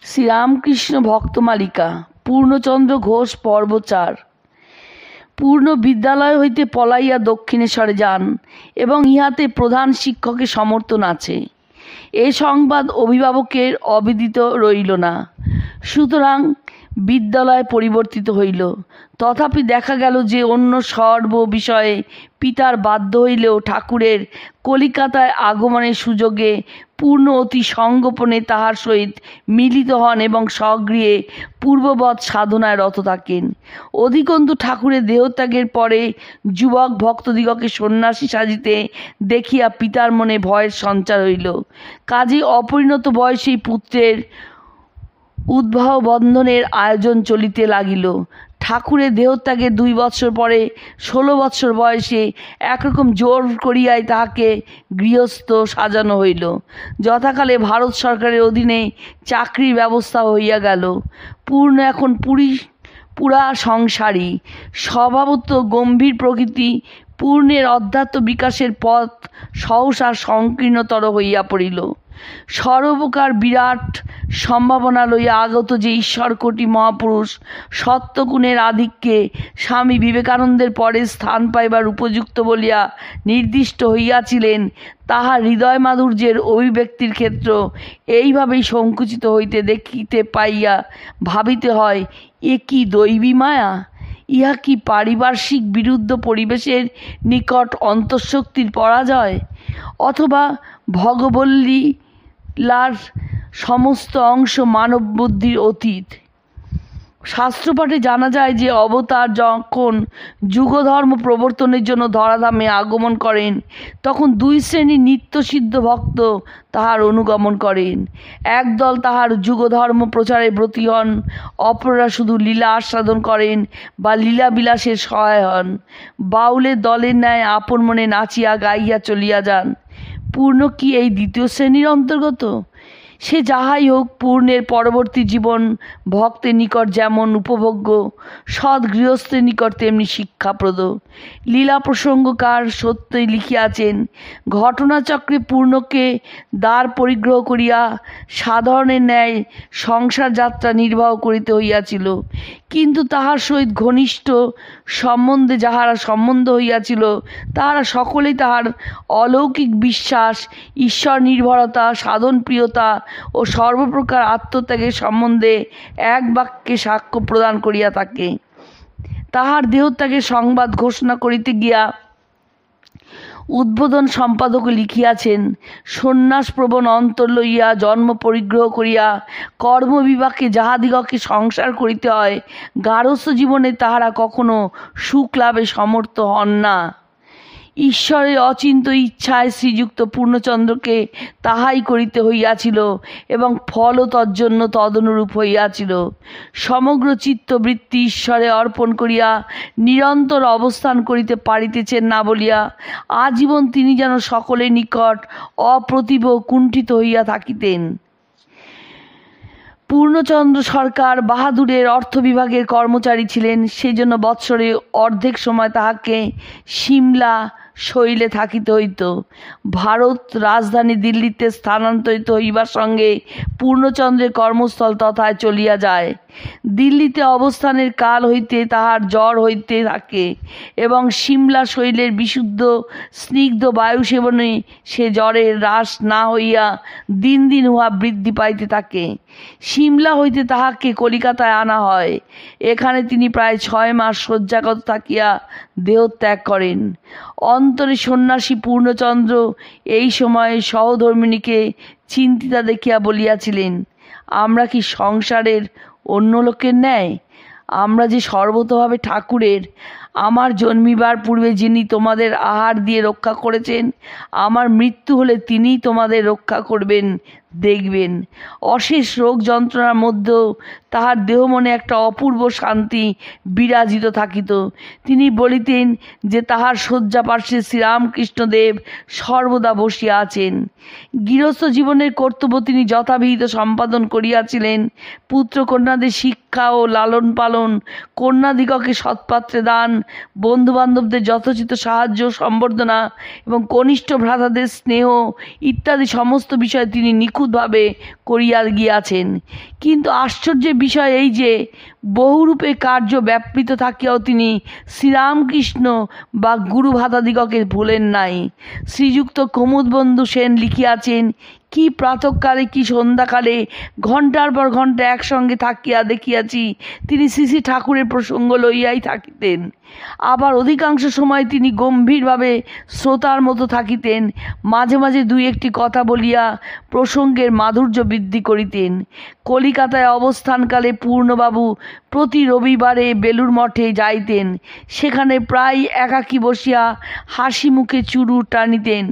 শ্রীরামকৃষ্ণ ভক্তমালিকা পূর্ণচন্দ্র ঘোষ পর্ব 4। পূর্ণ বিদ্যালয় হইতে পলাইয়া দক্ষিণেশ্বরে যান এবং ইহাতে প্রধান শিক্ষকের সমর্থন আছে, এ সংবাদ অভিভাবকের অবিদিত রইল না। সুতরাং বিদ্যালয় পরিবর্তিত হইল। তথাপি দেখা গেল যে অন্য সর্ব বিষয়ে পিতার বাধ্য হইলেও ঠাকুরের কলিকাতায় আগমনের সুযোগে পূর্ণ অতি সংগোপনে তাহার সহিত মিলিত হন এবং স্বগৃহে পূর্ববৎ সাধনায় রত থাকেন। অধিকন্তু ঠাকুরের দেহত্যাগের পরে যুবক ভক্তদিগকে সন্ন্যাসী সাজিতে দেখিয়া পিতার মনে ভয়ের সঞ্চার হইল। কাজে অপরিণত বয়সী পুত্রের উদ্বাহ বন্ধনের আয়োজন চলিতে লাগিল। ঠাকুরের দেহত্যাগের 2 বৎসর পরে 16 বৎসর বয়সে একরকম জোর করিয়াই তাহাকে গৃহস্থ সাজানো হইল। যথাকালে ভারত সরকারের অধীনে চাকরির ব্যবস্থা হইয়া গেল। পূর্ণ এখন পুরা সংসারী, স্বভাবত গম্ভীর প্রকৃতি। পূর্ণের অধ্যাত্ম বিকাশের পথ সহসা সংকীর্ণতর হইয়া পড়িল। সর্বপ্রকার বিরাট সম্ভাবনা লইয়া আগত যে ঈশ্বরকোটি মহাপুরুষ সত্যগুণের আধিক্যে স্বামী বিবেকানন্দের পরে স্থান পাইবার উপযুক্ত বলিয়া নির্দিষ্ট হইয়াছিলেন, তাহার হৃদয় মাধুর্যের অভিব্যক্তির ক্ষেত্র এইভাবেই সংকুচিত হইতে দেখিতে পাইয়া ভাবিতে হয়, এ কি দৈবী মায়া? ইহা কি পারিপার্শ্বিক বিরুদ্ধ পরিবেশের নিকট অন্তঃশক্তির পরাজয়, অথবা ভগবল্লীলার সমস্ত অংশ মানব বুদ্ধির অতীত? শাস্ত্রপাঠে জানা যায় যে অবতার যখন যুগধর্ম প্রবর্তনের জন্য ধরাধামে আগমন করেন, তখন 2 শ্রেণীর নিত্যসিদ্ধ ভক্ত তাহার অনুগমন করেন। একদল তাহার যুগধর্ম প্রচারে ব্রতী হন, অপররা শুধু লীলা আস্বাদন করেন বা লীলাবিলাসের সহায় হন। বাউলের দলের ন্যায় আপন মনে নাচিয়া গাইয়া চলিয়া যান। পূর্ণ কি এই দ্বিতীয় শ্রেণীর অন্তর্গত? সে যাহাই হোক, পূর্ণের পরবর্তী জীবন ভক্তের নিকট যেমন উপভোগ্য, সৎ গৃহস্থের নিকট তেমনি শিক্ষাপ্রদ। লীলা প্রসঙ্গকার সত্যই লিখিয়াছেন, ঘটনাচক্রে পূর্ণকে দ্বার পরিগ্রহ করিয়া সাধারণের ন্যায় সংসার যাত্রা নির্বাহ করিতে হইয়াছিল। কিন্তু তাহার সহিত ঘনিষ্ঠ সম্বন্ধে যাহারা সম্বন্ধ হইয়াছিল, তাহারা সকলেই তাহার অলৌকিক বিশ্বাস, ঈশ্বর নির্ভরতা, সাধনপ্রিয়তা ও সর্বপ্রকার আত্মত্যাগের সম্বন্ধে এক বাক্যে সাক্ষ্য প্রদান করিয়া থাকে। তাহার দেহত্যাগের সংবাদ ঘোষণা করিতে গিয়া উদ্বোধন সম্পাদক লিখিয়াছেন, সন্ন্যাসপ্রবণ অন্তর লইয়া জন্ম পরিগ্রহ করিয়া কর্মবিপাকে যাহাদিগকে সংসার করিতে হয়, গার্হস্থ্য জীবনে তাহারা কখনো সুখ লাভে সমর্থ হন না। ঈশ্বরের অচিন্ত ইচ্ছায় শ্রীযুক্ত পূর্ণচন্দ্রকে তাহাই করিতে হইয়াছিল এবং ফলও তজ্জন্য তদনুরূপ হইয়াছিল। সমগ্র চিত্তবৃত্তি ঈশ্বরে অর্পণ করিয়া নিরন্তর অবস্থান করিতে পারিতেছেন না বলিয়া আজীবন তিনি যেন সকলের নিকট অপ্রতিভ কুণ্ঠিত হইয়া থাকিতেন। পূর্ণচন্দ্র সরকার বাহাদুরের অর্থ বিভাগের কর্মচারী ছিলেন, সেজন্য বৎসরে অর্ধেক সময় তাহাকে সিমলা শৈলে থাকিতে হইত। ভারত রাজধানী দিল্লিতে স্থানান্তরিত হইবার সঙ্গে পূর্ণচন্দ্রের কর্মস্থল তথায় চলিয়া যায়। দিল্লিতে অবস্থানের কাল হইতে তাহার জ্বর হইতে থাকে এবং সিমলা শৈলের বিশুদ্ধ স্নিগ্ধ বায়ু সেবনে সে জ্বরের হ্রাস না হইয়া দিন দিন উহা বৃদ্ধি পাইতে থাকে। সিমলা হইতে তাহাকে কলিকাতায় আনা হয়। এখানে তিনি প্রায় 6 মাস শয্যাগত থাকিয়া দেহত্যাগ করেন। অন্তরে সন্ন্যাসী পূর্ণচন্দ্র এই সময়ে সহধর্মিণীকে চিন্তিতা দেখিয়া বলিয়াছিলেন, আমরা কি সংসারের অন্য লোকের ন্যায়? আমরা যে সর্বতভাবে ঠাকুরের। আমার জন্মিবার পূর্বে যিনি তোমাদের আহার দিয়ে রক্ষা করেছেন, আমার মৃত্যু হলে তিনিই তোমাদের রক্ষা করবেন, দেখবেন। অশেষ রোগ যন্ত্রণার মধ্যেও তাহার দেহ মনে একটা অপূর্ব শান্তি বিরাজিত থাকিত। তিনি বলিতেন যে তাহার শয্যা পার্শ্বে শ্রীরামকৃষ্ণদেব সর্বদা বসিয়া আছেন। গৃহস্থ জীবনের কর্তব্য তিনি যথাবিহিত সম্পাদন করিয়াছিলেন। পুত্রকন্যাদের শিক্ষা ও লালন পালন, কন্যাদিগকে সৎপাত্রে দান, বন্ধুবান্ধবদের যথোচিত সাহায্য সম্বর্ধনা এবং কনিষ্ঠ ভ্রাতাদের স্নেহ ইত্যাদি সমস্ত বিষয়ে তিনি নিখুঁত নিখুঁতভাবে করিয়া গিয়াছেন। কিন্তু আশ্চর্যের বিষয় এই যে বহুরূপে কার্য ব্যাপৃত থাকিয়াও তিনি শ্রীরামকৃষ্ণ বা গুরু ভাতাদিগকে ভুলেন নাই। শ্রীযুক্ত কুমুদবন্ধু সেন লিখিয়াছেন, কি প্রাতঃকালে কি সন্ধ্যাকালে ঘণ্টার পর ঘণ্টা একসঙ্গে থাকিয়া দেখিয়াছি তিনি শ্রী শ্রী ঠাকুরের প্রসঙ্গ লইয়াই থাকিতেন। আবার অধিকাংশ সময় তিনি গম্ভীরভাবে শ্রোতার মতো থাকিতেন, মাঝে মাঝে দুই একটি কথা বলিয়া প্রসঙ্গের মাধুর্য বৃদ্ধি করিতেন। কলিকাতায় অবস্থানকালে পূর্ণবাবু প্রতি রবিবারে বেলুর মঠে যাইতেন। সেখানে প্রায় একাকী বসিয়া হাসি মুখে চুরুট টানিতেন।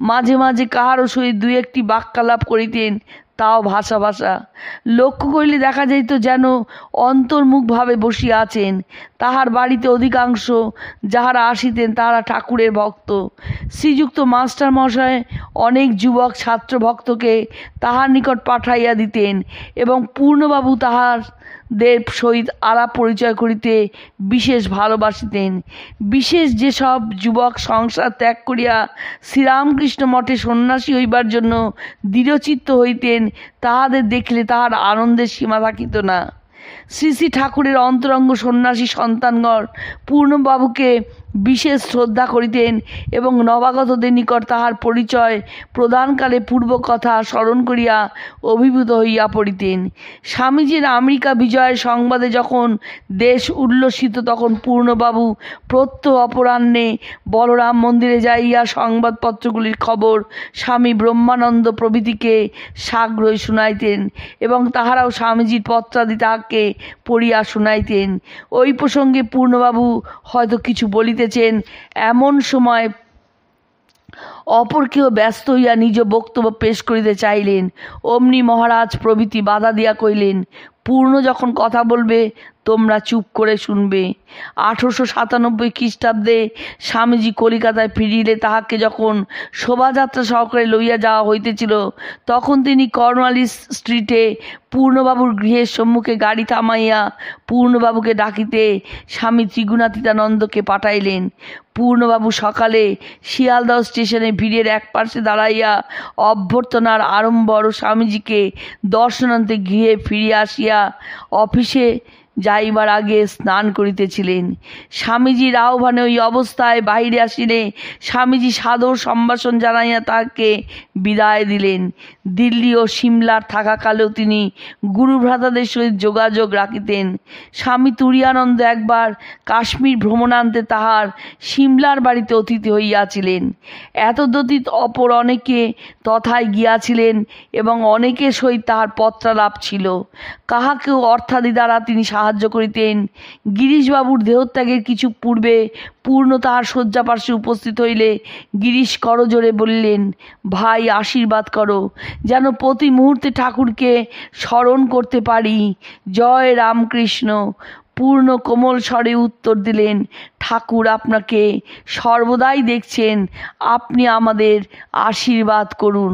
মাঝে মাঝে কাহারও সহিত দুই একটি বাক্যালাপ করিতেন, তাও ভাষা ভাষা। লক্ষ্য করিলে দেখা যাইত যেন অন্তর্মুখভাবে বসিয়া আছেন। তাহার বাড়িতে অধিকাংশ যাহারা আসিতেন তাহারা ঠাকুরের ভক্ত। শ্রীযুক্ত মাস্টার মশাই অনেক যুবক ছাত্র ভক্তকে তাহার নিকট পাঠাইয়া দিতেন এবং পূর্ণবাবু তাহাদের সহিত আলাপ পরিচয় করিতে বিশেষ ভালোবাসিতেন। বিশেষ যেসব যুবক সংসার ত্যাগ করিয়া শ্রীরামকৃষ্ণ মঠে সন্ন্যাসী হইবার জন্য দৃঢ়চিত্ত হইতেন, তাহাদের দেখিলে তাহার আনন্দের সীমা থাকিত না। শ্রী শ্রী ঠাকুরের অন্তরঙ্গ সন্ন্যাসী সন্তানগণ পূর্ণবাবুকে বিশেষ শ্রদ্ধা করিতেন এবং নবাগতদের নিকট তাহার পরিচয় প্রদানকালে পূর্ব কথা স্মরণ করিয়া অভিভূত হইয়া পড়িতেন। স্বামীজির আমেরিকা বিজয়ের সংবাদে যখন দেশ উল্লসিত, তখন পূর্ণবাবু প্রত্যহ অপরাহ্নে বলরাম মন্দিরে যাইয়া সংবাদপত্রগুলির খবর স্বামী ব্রহ্মানন্দ প্রভৃতিকে সাগ্রহে শুনাইতেন এবং তাহারাও স্বামীজির পত্রাদি তাহাকে পড়িয়া শুনাইতেন। ওই প্রসঙ্গে পূর্ণবাবু হয়তো কিছু বলিতেছেন, এমন সময় অপর কেউ ব্যস্ত হইয়া নিজ বক্তব্য পেশ করিতে চাইলেন। অমনি মহারাজ প্রভৃতি বাধা দিয়া কইলেন, পূর্ণ যখন কথা বলবে তোমরা চুপ করে শুনবে। 1897 খ্রিস্টাব্দে স্বামীজি কলিকাতায় ফিরিলে তাহাকে যখন শোভাযাত্রা সহকারে লইয়া যাওয়া হইতেছিল, তখন তিনি কর্নওয়ালিস স্ট্রিটে পূর্ণবাবুর গৃহের সম্মুখে গাড়ি থামাইয়া পূর্ণবাবুকে ডাকিতে স্বামী ত্রিগুণাতীতানন্দকে পাঠাইলেন। পূর্ণবাবু সকালে শিয়ালদহ স্টেশনে ভিড়ের এক পাশে দাঁড়াইয়া অভ্যর্থনার আড়ম্বর স্বামীজিকে দর্শনান্তে গৃহে ফিরিয়া আসিয়া অফিসে যাইবার আগে স্নান করিতেছিলেন। স্বামীজির আহ্বানে ওই অবস্থায় বাহিরে আসিলে স্বামীজি সাদর সম্ভাষণ জানাইয়া তাহাকে বিদায় দিলেন। দিল্লি ও সিমলার থাকাকালেও তিনি গুরুভ্রাতাদের সহিত যোগাযোগ রাখিতেন। স্বামী তুরীয়ানন্দ একবার কাশ্মীর ভ্রমণান্তে তাহার সিমলার বাড়িতে অতিথি হইয়াছিলেন। এতদ্ব্যতীত অপর অনেকে তথায় গিয়াছিলেন এবং অনেকের সহিত তাহার পত্রালাপ ছিল। কাহাকেও অর্থাদি দ্বারা তিনি সাহায্য করিতেন। গিরিশবাবুর দেহত্যাগের কিছু পূর্বে পূর্ণ তাহার শয্যাপার্শ্বে উপস্থিত হইলে গিরিশ করজোড়ে বলিলেন, ভাই আশীর্বাদ করো যেন প্রতি মুহূর্তে ঠাকুরকে স্মরণ করতে পারি। জয় রামকৃষ্ণ। পূর্ণ কোমল স্বরে উত্তর দিলেন, ঠাকুর আপনাকে সর্বদাই দেখছেন, আপনি আমাদের আশীর্বাদ করুন।